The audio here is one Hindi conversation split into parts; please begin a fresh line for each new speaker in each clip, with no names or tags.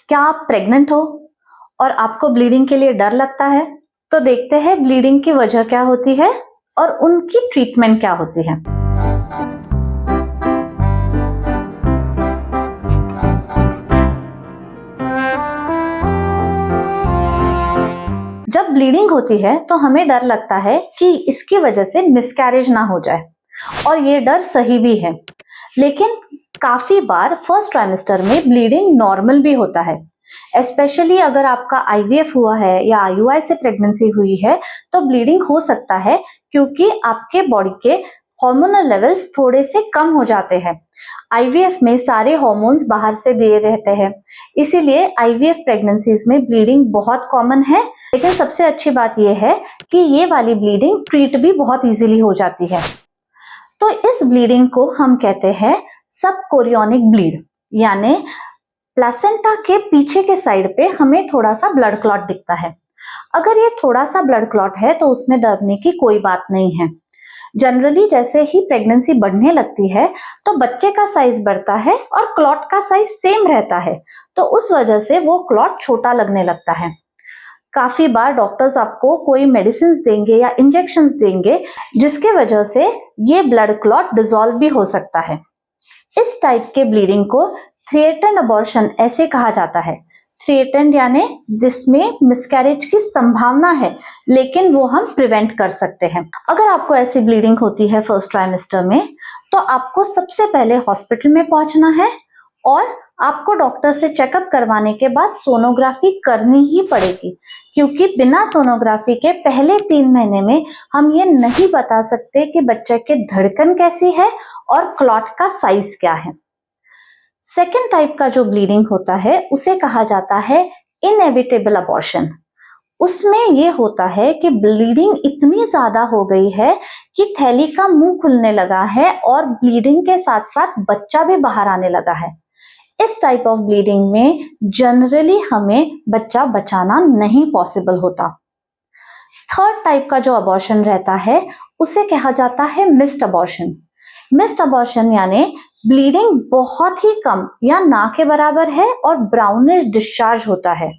क्या आप प्रेग्नेंट हो और आपको ब्लीडिंग के लिए डर लगता है? तो देखते हैं ब्लीडिंग की वजह क्या होती है और उनकी ट्रीटमेंट क्या होती है। जब ब्लीडिंग होती है तो हमें डर लगता है कि इसकी वजह से मिसकैरेज ना हो जाए, और ये डर सही भी है। लेकिन काफी बार फर्स्ट ट्राइमेस्टर में ब्लीडिंग नॉर्मल भी होता है। स्पेशली अगर आपका आईवीएफ हुआ है या आईयूआई से प्रेगनेंसी हुई है तो ब्लीडिंग हो सकता है, क्योंकि आपके बॉडी के हार्मोनल लेवल्स थोड़े से कम हो जाते हैं। आईवीएफ में सारे हार्मोन्स बाहर से दिए रहते हैं, इसीलिए आईवीएफ प्रेगनेंसीज में ब्लीडिंग बहुत कॉमन है। लेकिन सबसे अच्छी बात यह है कि ये वाली ब्लीडिंग ट्रीट भी बहुत इजीली हो जाती है। तो इस ब्लीडिंग को हम कहते हैं सबकोरियोनिक ब्लीड, यानी प्लेसेंटा के पीछे के साइड पे हमें थोड़ा सा ब्लड क्लॉट दिखता है। अगर ये थोड़ा सा ब्लड क्लॉट है तो उसमें डरने की कोई बात नहीं है। जनरली जैसे ही प्रेगनेंसी बढ़ने लगती है तो बच्चे का साइज बढ़ता है और क्लॉट का साइज सेम रहता है, तो उस वजह से वो क्लॉट छोटा लगने लगता है। काफी बार डॉक्टर्स आपको कोई मेडिसिन देंगे या इंजेक्शंस देंगे जिसके वजह से ये ब्लड क्लॉट डिसॉल्व भी हो सकता है। इस टाइप के ब्लीडिंग को थ्रेटन्ड अबॉर्शन ऐसे कहा जाता है। थ्रेटन्ड यानी जिसमें मिसकैरेज की संभावना है लेकिन वो हम प्रिवेंट कर सकते हैं। अगर आपको ऐसी ब्लीडिंग होती है फर्स्ट ट्राइमेस्टर में तो आपको सबसे पहले हॉस्पिटल में पहुंचना है और आपको डॉक्टर से चेकअप करवाने के बाद सोनोग्राफी करनी ही पड़ेगी, क्योंकि बिना सोनोग्राफी के पहले 3 महीने में हम ये नहीं बता सकते कि बच्चे के धड़कन कैसी है और क्लॉट का साइज क्या है। सेकेंड टाइप का जो ब्लीडिंग होता है उसे कहा जाता है इनएविटेबल अबॉर्शन। उसमें ये होता है कि ब्लीडिंग इतनी ज्यादा हो गई है कि थैली का मुंह खुलने लगा है और ब्लीडिंग के साथ साथ बच्चा भी बाहर आने लगा है। इस टाइप ऑफ ब्लीडिंग में जनरली हमें बच्चा बचाना नहीं पॉसिबल होता। थर्ड टाइप का जो अबॉर्शन रहता है उसे कहा जाता है मिस्ड अबॉर्शन। मिस्ड अबॉर्शन यानी ब्लीडिंग बहुत ही कम या ना के बराबर है और ब्राउनिश डिस्चार्ज होता है।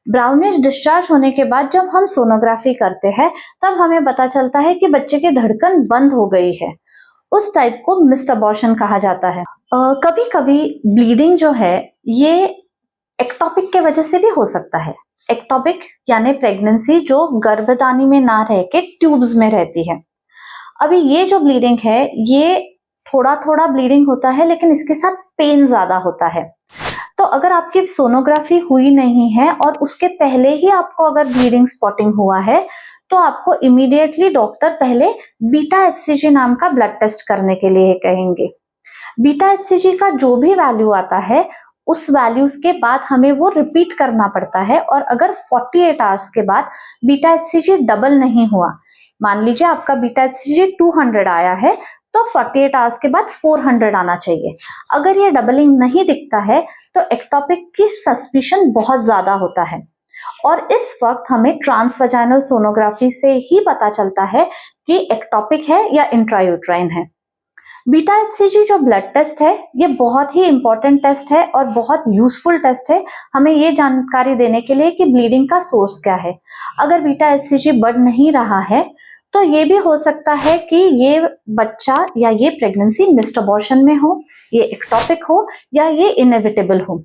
ब्राउनिश डिस्चार्ज होने के बाद जब हम सोनोग्राफी करते हैं तब हमें पता चलता है कि बच्चे की धड़कन बंद हो गई है। उस टाइप को मिस्ड अबॉर्शन कहा जाता है। कभी कभी ब्लीडिंग जो है ये एक्टोपिक के वजह से भी हो सकता है। एक्टोपिक यानी प्रेगनेंसी जो गर्भधानी में ना रह के ट्यूब्स में रहती है। अभी ये जो ब्लीडिंग है ये थोड़ा थोड़ा ब्लीडिंग होता है लेकिन इसके साथ पेन ज्यादा होता है। तो अगर आपकी सोनोग्राफी हुई नहीं है और उसके पहले ही आपको अगर ब्लीडिंग स्पॉटिंग हुआ है तो आपको इमीडिएटली डॉक्टर पहले बीटा एचसीजी नाम का ब्लड टेस्ट करने के लिए कहेंगे। बीटा एचसीजी का जो भी वैल्यू आता है उस वैल्यूज के बाद हमें वो रिपीट करना पड़ता है, और अगर 48 आवर्स के बाद बीटा एचसीजी डबल नहीं हुआ, मान लीजिए आपका बीटा एचसीजी 200 आया है तो 48 आवर्स के बाद 400 आना चाहिए। अगर ये डबलिंग नहीं दिखता है तो एक्टोपिक की सस्पिशन बहुत ज्यादा होता है, और इस वक्त हमें ट्रांसवजाइनल सोनोग्राफी से ही पता चलता है कि एक्टोपिक है या इंट्रायूट्राइन है। बीटा एचसीजी जो ब्लड टेस्ट है ये बहुत ही इंपॉर्टेंट टेस्ट है और बहुत यूजफुल टेस्ट है हमें ये जानकारी देने के लिए कि ब्लीडिंग का सोर्स क्या है। अगर बीटा एचसीजी बढ़ नहीं रहा है तो ये भी हो सकता है कि ये बच्चा या ये प्रेगनेंसी मिस्ड अबॉर्शन में हो, ये एक्टोपिक हो या ये इनएविटेबल हो।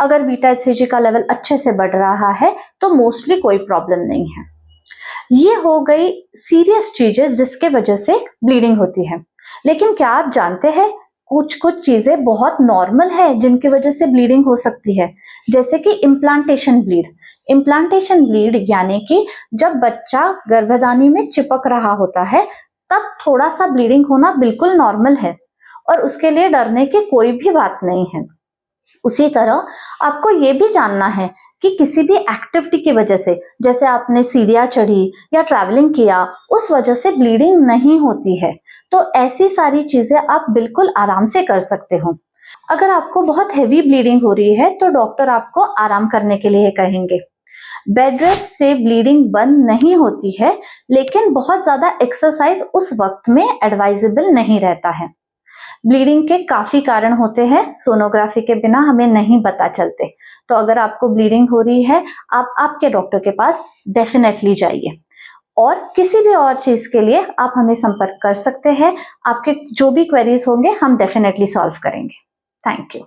अगर बीटा एचसीजी का लेवल अच्छे से बढ़ रहा है तो मोस्टली कोई प्रॉब्लम नहीं है। ये हो गई सीरियस चीजें जिसके वजह से ब्लीडिंग होती है। लेकिन क्या आप जानते हैं कुछ कुछ चीजें बहुत नॉर्मल है जिनकी वजह से ब्लीडिंग हो सकती है, जैसे कि इम्प्लांटेशन ब्लीड। इम्प्लांटेशन ब्लीड यानी कि जब बच्चा गर्भधानी में चिपक रहा होता है तब थोड़ा सा ब्लीडिंग होना बिल्कुल नॉर्मल है और उसके लिए डरने की कोई भी बात नहीं है। उसी तरह आपको ये भी जानना है कि किसी भी एक्टिविटी की वजह से, जैसे आपने सीढ़ियां चढ़ी या ट्रैवलिंग किया, उस वजह से ब्लीडिंग नहीं होती है, तो ऐसी सारी चीजें आप बिल्कुल आराम से कर सकते हो। अगर आपको बहुत हेवी ब्लीडिंग हो रही है तो डॉक्टर आपको आराम करने के लिए कहेंगे। बेड रेस्ट से ब्लीडिंग बंद नहीं होती है, लेकिन बहुत ज्यादा एक्सरसाइज उस वक्त में एडवाइजेबल नहीं रहता है। ब्लीडिंग के काफी कारण होते हैं, सोनोग्राफी के बिना हमें नहीं पता चलते। तो अगर आपको ब्लीडिंग हो रही है, आप आपके डॉक्टर के पास डेफिनेटली जाइए। और किसी भी और चीज के लिए आप हमें संपर्क कर सकते हैं। आपके जो भी क्वेरीज होंगे हम डेफिनेटली सॉल्व करेंगे। Thank you.